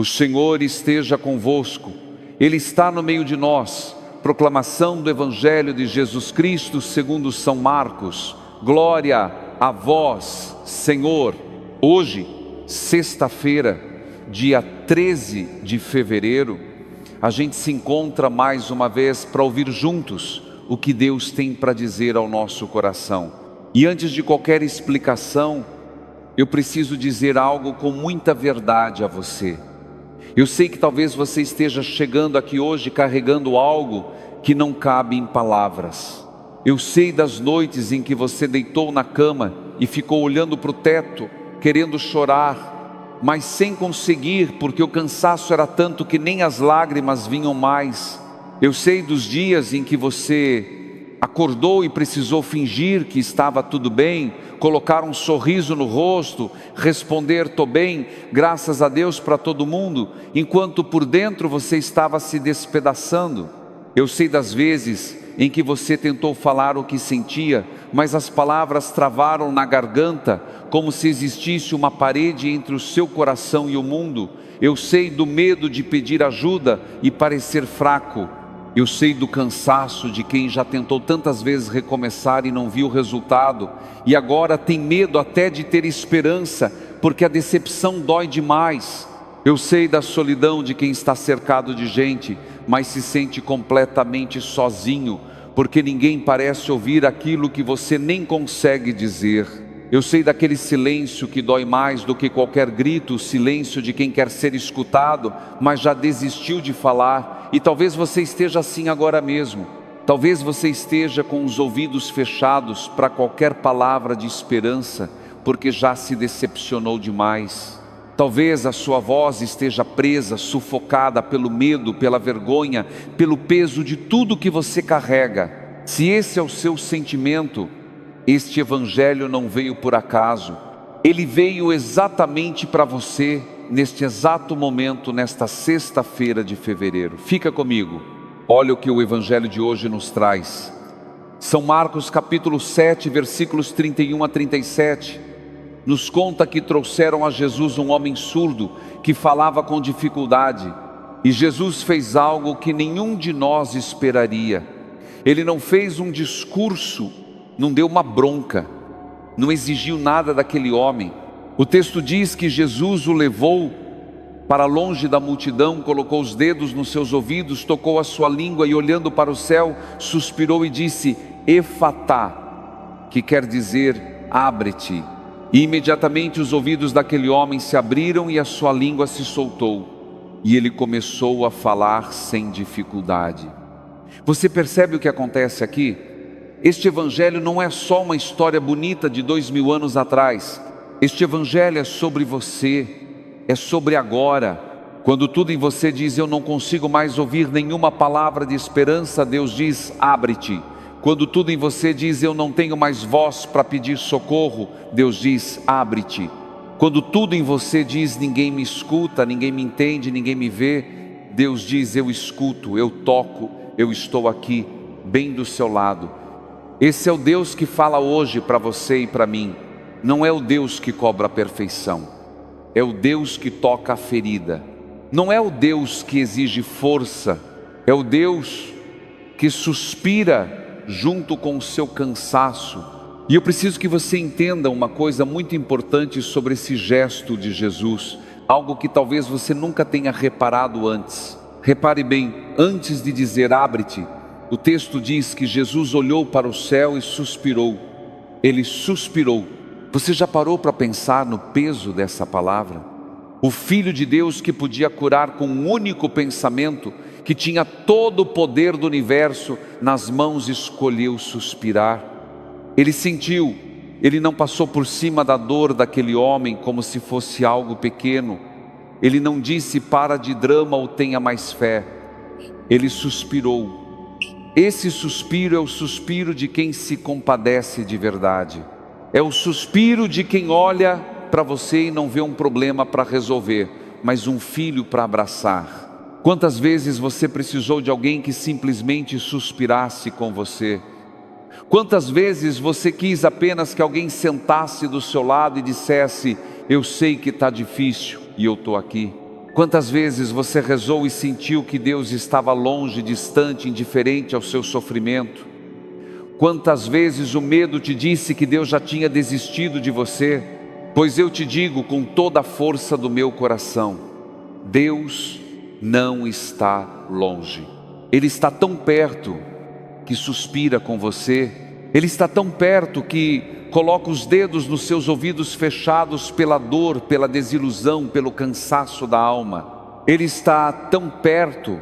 O Senhor esteja convosco, Ele está no meio de nós. Proclamação do Evangelho de Jesus Cristo segundo São Marcos. Glória a vós, Senhor. Hoje, sexta-feira, dia 13 de fevereiro, a gente se encontra mais uma vez para ouvir juntos o que Deus tem para dizer ao nosso coração. E antes de qualquer explicação, eu preciso dizer algo com muita verdade a você. Eu sei que talvez você esteja chegando aqui hoje carregando algo que não cabe em palavras. Eu sei das noites em que você deitou na cama e ficou olhando para o teto, querendo chorar, mas sem conseguir, porque o cansaço era tanto que nem as lágrimas vinham mais. Eu sei dos dias em que você acordou e precisou fingir que estava tudo bem, colocar um sorriso no rosto, responder "tô bem", graças a Deus para todo mundo, enquanto por dentro você estava se despedaçando. Eu sei das vezes em que você tentou falar o que sentia, mas as palavras travaram na garganta, como se existisse uma parede entre o seu coração e o mundo. Eu sei do medo de pedir ajuda e parecer fraco. Eu sei do cansaço de quem já tentou tantas vezes recomeçar e não viu o resultado, e agora tem medo até de ter esperança, porque a decepção dói demais. Eu sei da solidão de quem está cercado de gente, mas se sente completamente sozinho, porque ninguém parece ouvir aquilo que você nem consegue dizer. Eu sei daquele silêncio que dói mais do que qualquer grito, o silêncio de quem quer ser escutado, mas já desistiu de falar. E talvez você esteja assim agora mesmo. Talvez você esteja com os ouvidos fechados para qualquer palavra de esperança, porque já se decepcionou demais. Talvez a sua voz esteja presa, sufocada pelo medo, pela vergonha, pelo peso de tudo que você carrega. Se esse é o seu sentimento, este Evangelho não veio por acaso. Ele veio exatamente para você, neste exato momento, nesta sexta-feira de fevereiro. Fica comigo. Olha o que o Evangelho de hoje nos traz. São Marcos capítulo 7, versículos 31 a 37. Nos conta que trouxeram a Jesus um homem surdo, que falava com dificuldade. E Jesus fez algo que nenhum de nós esperaria. Ele não fez um discurso, não deu uma bronca, não exigiu nada daquele homem. O texto diz que Jesus o levou para longe da multidão, colocou os dedos nos seus ouvidos, tocou a sua língua e, olhando para o céu, suspirou e disse: Efatá, que quer dizer abre-te. E imediatamente os ouvidos daquele homem se abriram e a sua língua se soltou, e ele começou a falar sem dificuldade. Você percebe o que acontece aqui? Este Evangelho não é só uma história bonita de 2000 anos atrás. Este Evangelho é sobre você, é sobre agora. Quando tudo em você diz: eu não consigo mais ouvir nenhuma palavra de esperança, Deus diz: abre-te. Quando tudo em você diz: eu não tenho mais voz para pedir socorro, Deus diz: abre-te. Quando tudo em você diz: ninguém me escuta, ninguém me entende, ninguém me vê, Deus diz: eu escuto, eu toco, eu estou aqui, bem do seu lado. Esse é o Deus que fala hoje para você e para mim. Não é o Deus que cobra a perfeição, é o Deus que toca a ferida. Não é o Deus que exige força, é o Deus que suspira junto com o seu cansaço. E eu preciso que você entenda uma coisa muito importante sobre esse gesto de Jesus, algo que talvez você nunca tenha reparado antes. Repare bem, antes de dizer abre-te, o texto diz que Jesus olhou para o céu e suspirou. Ele suspirou. Você já parou para pensar no peso dessa palavra? O Filho de Deus, que podia curar com um único pensamento, que tinha todo o poder do universo nas mãos, escolheu suspirar. Ele sentiu, ele não passou por cima da dor daquele homem como se fosse algo pequeno. Ele não disse: para de drama ou tenha mais fé. Ele suspirou. Esse suspiro é o suspiro de quem se compadece de verdade. É o suspiro de quem olha para você e não vê um problema para resolver, mas um filho para abraçar. Quantas vezes você precisou de alguém que simplesmente suspirasse com você? Quantas vezes você quis apenas que alguém sentasse do seu lado e dissesse: eu sei que está difícil e eu estou aqui. Quantas vezes você rezou e sentiu que Deus estava longe, distante, indiferente ao seu sofrimento? Quantas vezes o medo te disse que Deus já tinha desistido de você? Pois eu te digo com toda a força do meu coração: Deus não está longe. Ele está tão perto que suspira com você. Ele está tão perto que coloca os dedos nos seus ouvidos fechados pela dor, pela desilusão, pelo cansaço da alma. Ele está tão perto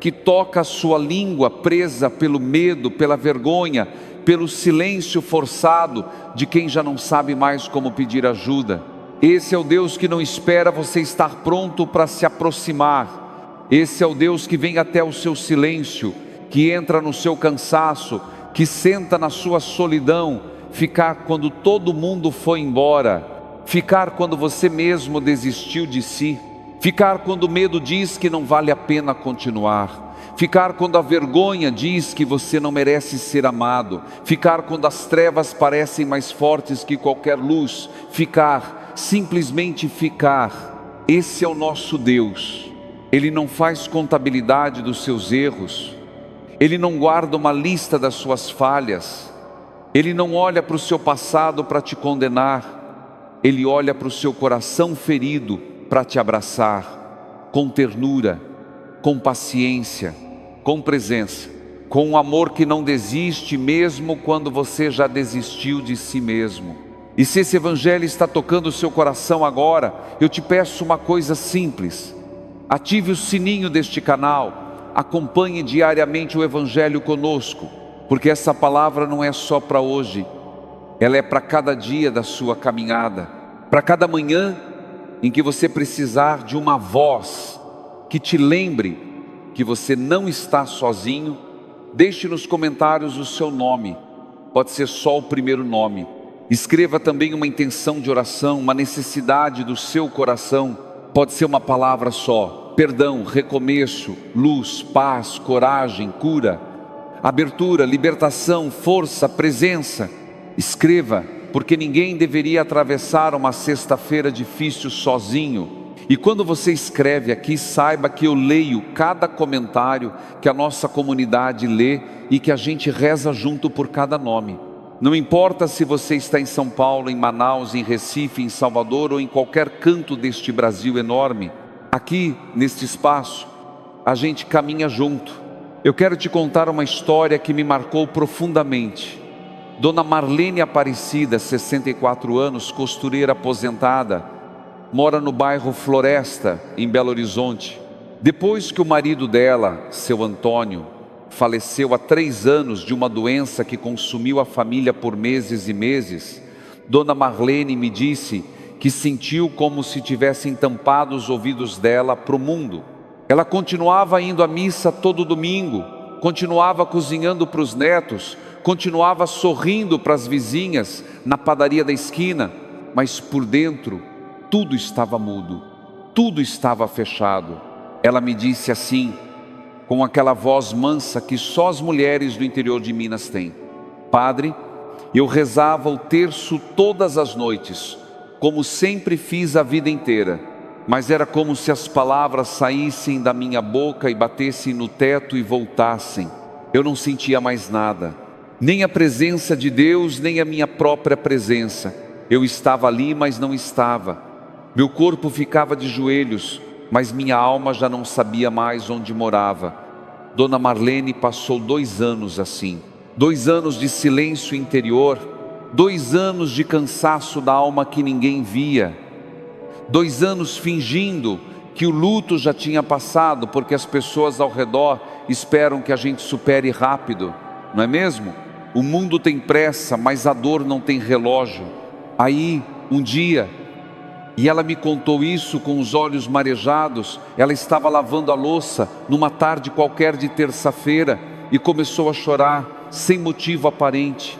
que toca a sua língua presa pelo medo, pela vergonha, pelo silêncio forçado de quem já não sabe mais como pedir ajuda. Esse é o Deus que não espera você estar pronto para se aproximar. Esse é o Deus que vem até o seu silêncio, que entra no seu cansaço, que senta na sua solidão, ficar quando todo mundo foi embora, ficar quando você mesmo desistiu de si, ficar quando o medo diz que não vale a pena continuar, ficar quando a vergonha diz que você não merece ser amado, ficar quando as trevas parecem mais fortes que qualquer luz, ficar, simplesmente ficar. Esse é o nosso Deus. Ele não faz contabilidade dos seus erros, Ele não guarda uma lista das suas falhas, Ele não olha para o seu passado para te condenar, Ele olha para o seu coração ferido para te abraçar, com ternura, com paciência, com presença, com um amor que não desiste mesmo quando você já desistiu de si mesmo. E se esse evangelho está tocando o seu coração agora, eu te peço uma coisa simples: ative o sininho deste canal, acompanhe diariamente o evangelho conosco, porque essa palavra não é só para hoje, ela é para cada dia da sua caminhada, para cada manhã em que você precisar de uma voz que te lembre que você não está sozinho. Deixe nos comentários o seu nome, pode ser só o primeiro nome. Escreva também uma intenção de oração, uma necessidade do seu coração, pode ser uma palavra só: perdão, recomeço, luz, paz, coragem, cura, abertura, libertação, força, presença. Escreva, porque ninguém deveria atravessar uma sexta-feira difícil sozinho. E quando você escreve aqui, saiba que eu leio cada comentário que a nossa comunidade lê e que a gente reza junto por cada nome. Não importa se você está em São Paulo, em Manaus, em Recife, em Salvador ou em qualquer canto deste Brasil enorme, aqui neste espaço a gente caminha junto. Eu quero te contar uma história que me marcou profundamente. Dona Marlene Aparecida, 64 anos, costureira aposentada, mora no bairro Floresta, em Belo Horizonte. Depois que o marido dela, seu Antônio, faleceu há 3 anos de uma doença que consumiu a família por meses e meses, Dona Marlene me disse que sentiu como se tivessem tampado os ouvidos dela para o mundo. Ela continuava indo à missa todo domingo, continuava cozinhando para os netos, continuava sorrindo para as vizinhas na padaria da esquina, mas por dentro tudo estava mudo, tudo estava fechado. Ela me disse assim, com aquela voz mansa que só as mulheres do interior de Minas têm: Padre, eu rezava o terço todas as noites, como sempre fiz a vida inteira, mas era como se as palavras saíssem da minha boca e batessem no teto e voltassem. Eu não sentia mais nada, nem a presença de Deus, nem a minha própria presença. Eu estava ali, mas não estava. Meu corpo ficava de joelhos, mas minha alma já não sabia mais onde morava. Dona Marlene passou 2 anos assim, 2 anos de silêncio interior, 2 anos de cansaço da alma que ninguém via, 2 anos fingindo que o luto já tinha passado, porque as pessoas ao redor esperam que a gente supere rápido, não é mesmo? O mundo tem pressa, mas a dor não tem relógio. Aí, um dia, e ela me contou isso com os olhos marejados, ela estava lavando a louça numa tarde qualquer de terça-feira e começou a chorar sem motivo aparente,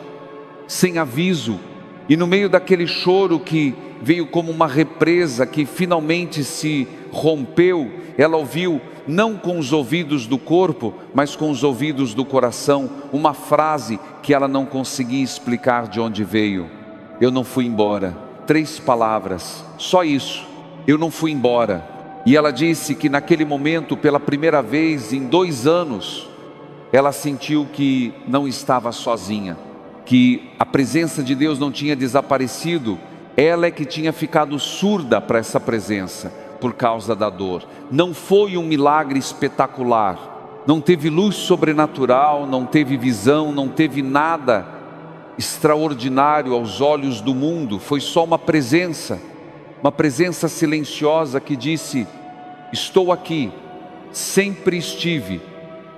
sem aviso. E no meio daquele choro que veio como uma represa, que finalmente se rompeu, ela ouviu, não com os ouvidos do corpo, mas com os ouvidos do coração, uma frase que ela não conseguia explicar de onde veio: eu não fui embora. 3 palavras, só isso: eu não fui embora. E ela disse que naquele momento, pela primeira vez em 2 anos, ela sentiu que não estava sozinha, que a presença de Deus não tinha desaparecido, ela é que tinha ficado surda para essa presença, por causa da dor. Não foi um milagre espetacular, não teve luz sobrenatural, não teve visão, não teve nada extraordinário aos olhos do mundo, foi só uma presença silenciosa que disse: estou aqui, sempre estive,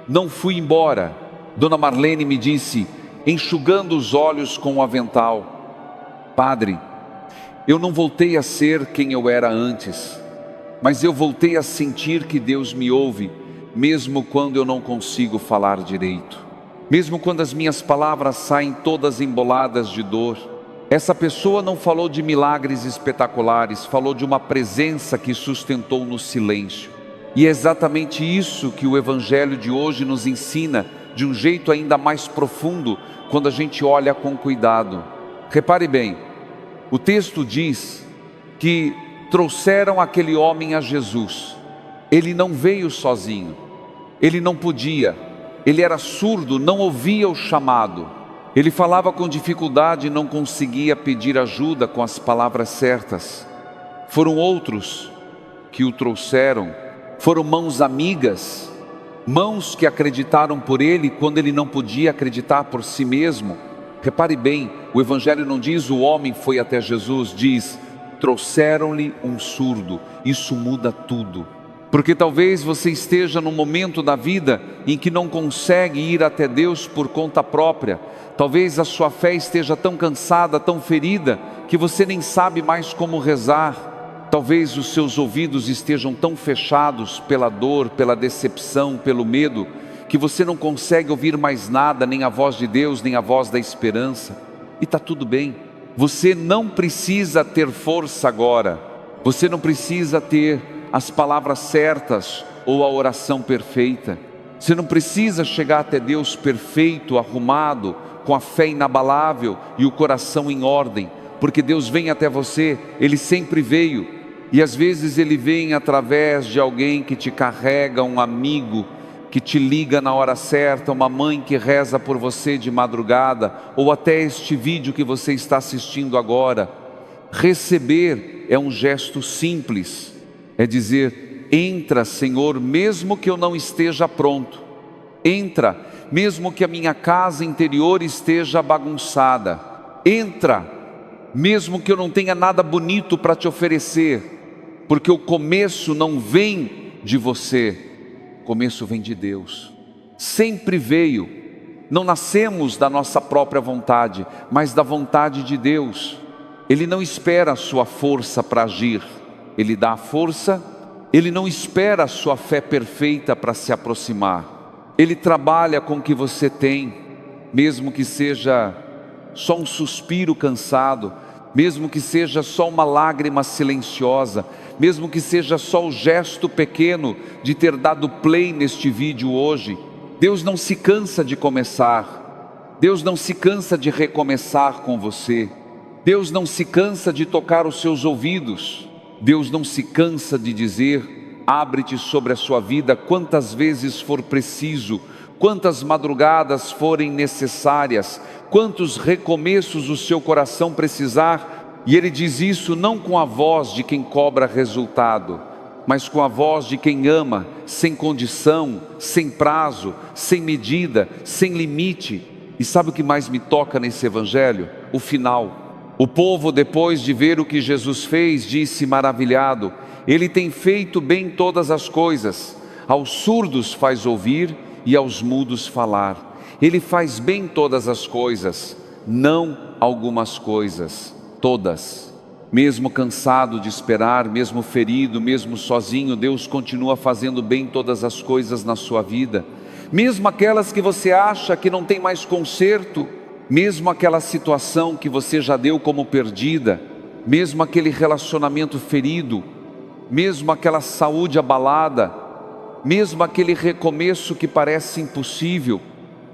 não fui embora. Dona Marlene me disse, enxugando os olhos com o avental: Padre, eu não voltei a ser quem eu era antes, mas eu voltei a sentir que Deus me ouve, mesmo quando eu não consigo falar direito, mesmo quando as minhas palavras saem todas emboladas de dor. Essa pessoa não falou de milagres espetaculares, falou de uma presença que sustentou no silêncio. E é exatamente isso que o Evangelho de hoje nos ensina, de um jeito ainda mais profundo, quando a gente olha com cuidado. Repare bem, o texto diz que trouxeram aquele homem a Jesus. Ele não veio sozinho, ele não podia, ele era surdo, não ouvia o chamado. Ele falava com dificuldade e não conseguia pedir ajuda com as palavras certas. Foram outros que o trouxeram, foram mãos amigas, mãos que acreditaram por ele quando ele não podia acreditar por si mesmo. Repare bem, o Evangelho não diz o homem foi até Jesus, diz trouxeram-lhe um surdo. Isso muda tudo. Porque talvez você esteja num momento da vida em que não consegue ir até Deus por conta própria. Talvez a sua fé esteja tão cansada, tão ferida, que você nem sabe mais como rezar. Talvez os seus ouvidos estejam tão fechados pela dor, pela decepção, pelo medo, que você não consegue ouvir mais nada, nem a voz de Deus, nem a voz da esperança. E está tudo bem. Você não precisa ter força agora. Você não precisa ter as palavras certas ou a oração perfeita. Você não precisa chegar até Deus perfeito, arrumado, com a fé inabalável e o coração em ordem, porque Deus vem até você, Ele sempre veio, e às vezes Ele vem através de alguém que te carrega, um amigo que te liga na hora certa, uma mãe que reza por você de madrugada, ou até este vídeo que você está assistindo agora. Receber é um gesto simples, é dizer: entra, Senhor, mesmo que eu não esteja pronto, entra, mesmo que a minha casa interior esteja bagunçada, entra, mesmo que eu não tenha nada bonito para te oferecer, porque o começo não vem de você, o começo vem de Deus, sempre veio. Não nascemos da nossa própria vontade, mas da vontade de Deus. Ele não espera a sua força para agir, Ele dá a força. Ele não espera a sua fé perfeita para se aproximar. Ele trabalha com o que você tem, mesmo que seja só um suspiro cansado, mesmo que seja só uma lágrima silenciosa, mesmo que seja só o gesto pequeno de ter dado play neste vídeo hoje. Deus não se cansa de começar, Deus não se cansa de recomeçar com você, Deus não se cansa de tocar os seus ouvidos, Deus não se cansa de dizer: abre-te sobre a sua vida quantas vezes for preciso, quantas madrugadas forem necessárias, quantos recomeços o seu coração precisar. E Ele diz isso não com a voz de quem cobra resultado, mas com a voz de quem ama, sem condição, sem prazo, sem medida, sem limite. E sabe o que mais me toca nesse Evangelho? O final. O povo, depois de ver o que Jesus fez, disse maravilhado: Ele tem feito bem todas as coisas, aos surdos faz ouvir e aos mudos falar. Ele faz bem todas as coisas, não algumas coisas, todas. Mesmo cansado de esperar, mesmo ferido, mesmo sozinho, Deus continua fazendo bem todas as coisas na sua vida. Mesmo aquelas que você acha que não tem mais conserto, mesmo aquela situação que você já deu como perdida, mesmo aquele relacionamento ferido, mesmo aquela saúde abalada, mesmo aquele recomeço que parece impossível,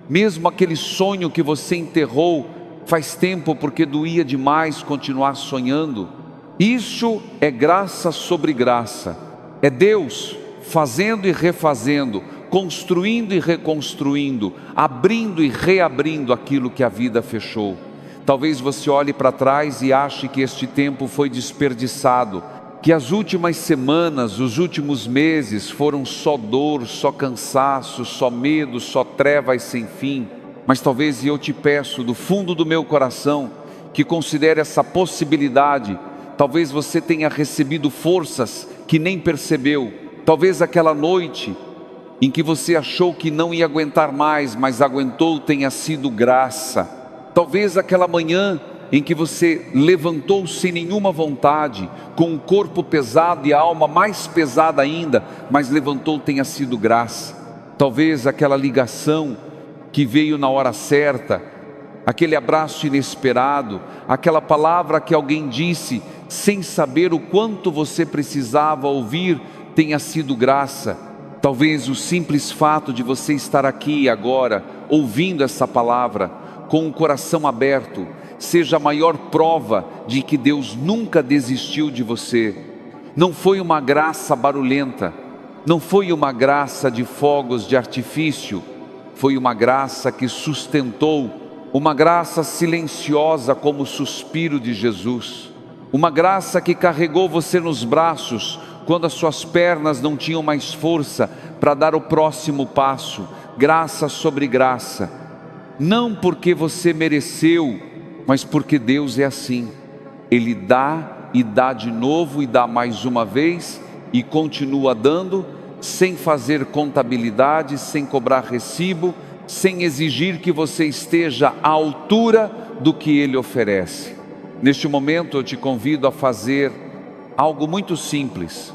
mesmo aquele sonho que você enterrou faz tempo porque doía demais continuar sonhando. Isso é graça sobre graça. É Deus fazendo e refazendo, construindo e reconstruindo, abrindo e reabrindo aquilo que a vida fechou. Talvez você olhe para trás e ache que este tempo foi desperdiçado, que as últimas semanas, os últimos meses foram só dor, só cansaço, só medo, só trevas sem fim. Mas talvez eu te peço do fundo do meu coração que considere essa possibilidade. Talvez você tenha recebido forças que nem percebeu. Talvez aquela noite em que você achou que não ia aguentar mais, mas aguentou, tenha sido graça. Talvez aquela manhã em que você levantou sem nenhuma vontade, com o corpo pesado e a alma mais pesada ainda, mas levantou, tenha sido graça. Talvez aquela ligação que veio na hora certa, aquele abraço inesperado, aquela palavra que alguém disse sem saber o quanto você precisava ouvir, tenha sido graça. Talvez o simples fato de você estar aqui agora, ouvindo essa palavra, com o coração aberto, seja a maior prova de que Deus nunca desistiu de você. Não foi uma graça barulhenta, não foi uma graça de fogos de artifício, foi uma graça que sustentou, uma graça silenciosa como o suspiro de Jesus, uma graça que carregou você nos braços, quando as suas pernas não tinham mais força para dar o próximo passo. Graça sobre graça, não porque você mereceu, mas porque Deus é assim. Ele dá e dá de novo e dá mais uma vez e continua dando, sem fazer contabilidade, sem cobrar recibo, sem exigir que você esteja à altura do que Ele oferece. Neste momento eu te convido a fazer algo muito simples.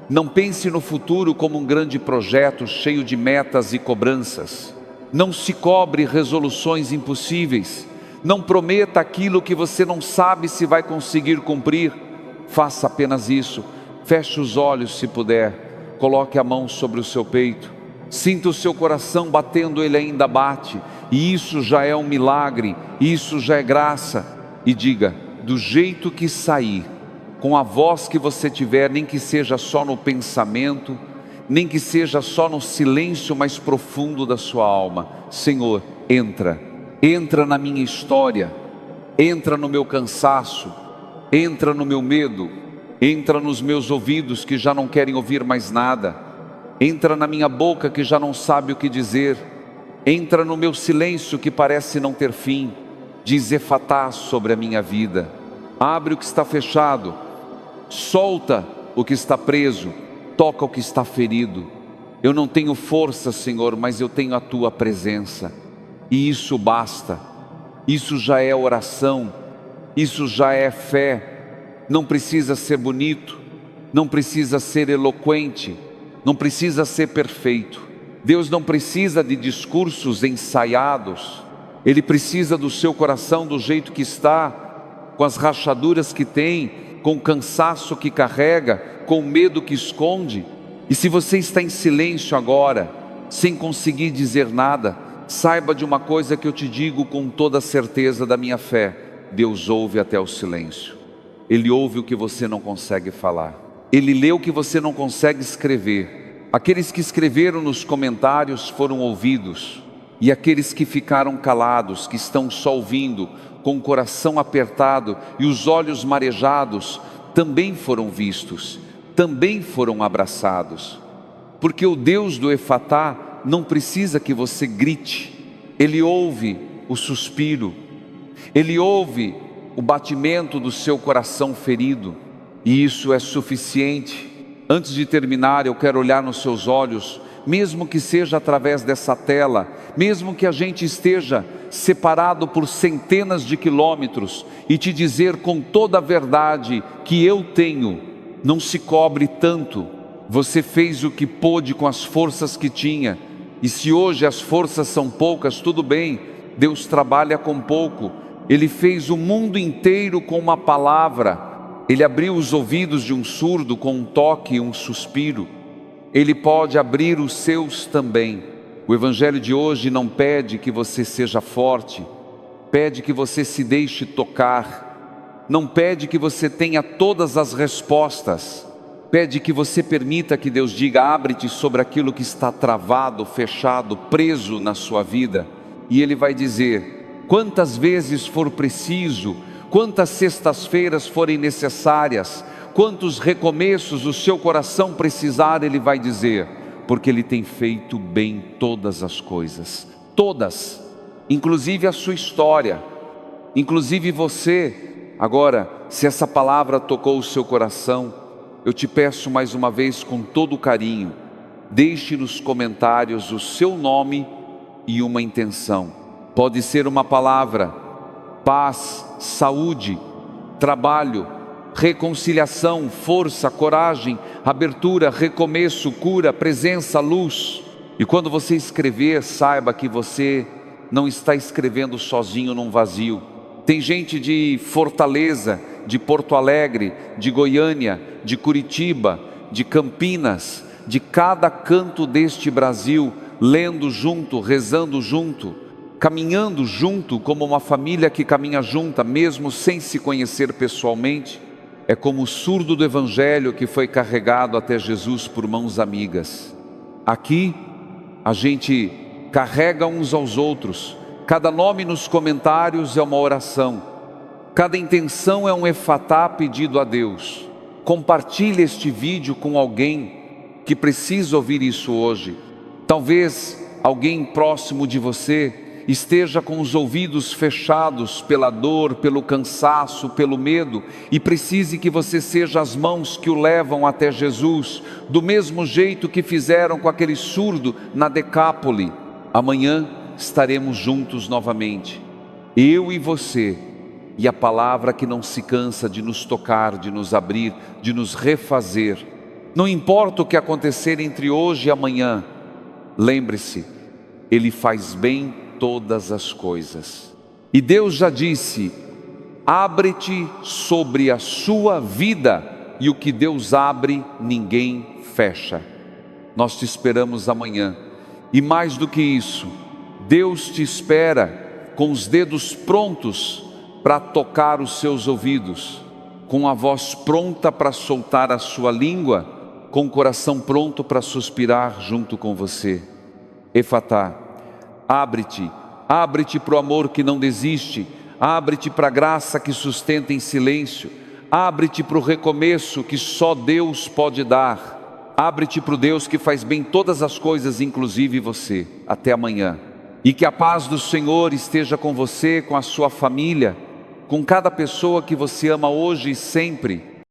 Não pense no futuro como um grande projeto cheio de metas e cobranças. Não se cobre resoluções impossíveis. Não prometa aquilo que você não sabe se vai conseguir cumprir. Faça apenas isso. Feche os olhos se puder. Coloque a mão sobre o seu peito. Sinta o seu coração batendo, ele ainda bate. E isso já é um milagre. Isso já é graça. E diga, do jeito que sair, com a voz que você tiver, nem que seja só no pensamento, nem que seja só no silêncio mais profundo da sua alma: Senhor, entra na minha história, entra no meu cansaço, entra no meu medo, entra nos meus ouvidos que já não querem ouvir mais nada, entra na minha boca que já não sabe o que dizer, entra no meu silêncio que parece não ter fim. Diz Efatá sobre a minha vida. Abre o que está fechado, solta o que está preso, toca o que está ferido. Eu não tenho força, Senhor, mas eu tenho a Tua presença, e isso basta. Isso já é oração, isso já é fé. Não precisa ser bonito, não precisa ser eloquente, não precisa ser perfeito. Deus não precisa de discursos ensaiados. Ele precisa do seu coração do jeito que está, com as rachaduras que tem, com o cansaço que carrega, com o medo que esconde. E se você está em silêncio agora, sem conseguir dizer nada, saiba de uma coisa que eu te digo com toda a certeza da minha fé: Deus ouve até o silêncio. Ele ouve o que você não consegue falar. Ele lê o que você não consegue escrever. Aqueles que escreveram nos comentários foram ouvidos, e aqueles que ficaram calados, que estão só ouvindo, com o coração apertado e os olhos marejados, também foram vistos, também foram abraçados. Porque o Deus do Efatá não precisa que você grite. Ele ouve o suspiro, Ele ouve o batimento do seu coração ferido, e isso é suficiente. Antes de terminar, eu quero olhar nos seus olhos, mesmo que seja através dessa tela, mesmo que a gente esteja separado por centenas de quilômetros, e te dizer com toda a verdade que eu tenho. Não se cobre tanto. Você fez o que pôde com as forças que tinha, e se hoje as forças são poucas, tudo bem. Deus trabalha com pouco. Ele fez o mundo inteiro com uma palavra. Ele abriu os ouvidos de um surdo com um toque e um suspiro. Ele pode abrir os seus também. O Evangelho de hoje não pede que você seja forte, pede que você se deixe tocar. Não pede que você tenha todas as respostas, Pede que você permita que Deus diga: abre-te sobre aquilo que está travado, fechado, preso na sua vida. E Ele vai dizer: quantas vezes for preciso, quantas sextas-feiras forem necessárias, quantos recomeços o seu coração precisar, Ele vai dizer, porque Ele tem feito bem todas as coisas, todas, inclusive a sua história, inclusive você. Agora, se essa palavra tocou o seu coração, eu te peço mais uma vez, com todo carinho, deixe nos comentários o seu nome e uma intenção. Pode ser uma palavra: paz, saúde, trabalho, reconciliação, força, coragem, abertura, recomeço, cura, presença, luz. E quando você escrever, saiba que você não está escrevendo sozinho num vazio. Tem gente de Fortaleza, de Porto Alegre, de Goiânia, de Curitiba, de Campinas, de cada canto deste Brasil, lendo junto, rezando junto, caminhando junto, como uma família que caminha junta, mesmo sem se conhecer pessoalmente. É como o surdo do Evangelho que foi carregado até Jesus por mãos amigas. Aqui a gente carrega uns aos outros. Cada nome nos comentários é uma oração. Cada intenção é um efatá pedido a Deus. Compartilhe este vídeo com alguém que precisa ouvir isso hoje. Talvez alguém próximo de você esteja com os ouvidos fechados pela dor, pelo cansaço, pelo medo, e precise que você seja as mãos que o levam até Jesus, do mesmo jeito que fizeram com aquele surdo na Decápole. Amanhã estaremos juntos novamente, eu e você, e a palavra que não se cansa de nos tocar, de nos abrir, de nos refazer. Não importa o que acontecer entre hoje e amanhã, lembre-se, Ele faz bem todas as coisas. E Deus já disse: abre-te sobre a sua vida, e o que Deus abre, ninguém fecha. Nós te esperamos amanhã. E mais do que isso, Deus te espera com os dedos prontos para tocar os seus ouvidos, com a voz pronta para soltar a sua língua, com o coração pronto para suspirar junto com você. Efatá, abre-te, abre-te para o amor que não desiste, abre-te para a graça que sustenta em silêncio, abre-te para o recomeço que só Deus pode dar, abre-te para o Deus que faz bem todas as coisas, inclusive você. Até amanhã. E que a paz do Senhor esteja com você, com a sua família, com cada pessoa que você ama hoje e sempre.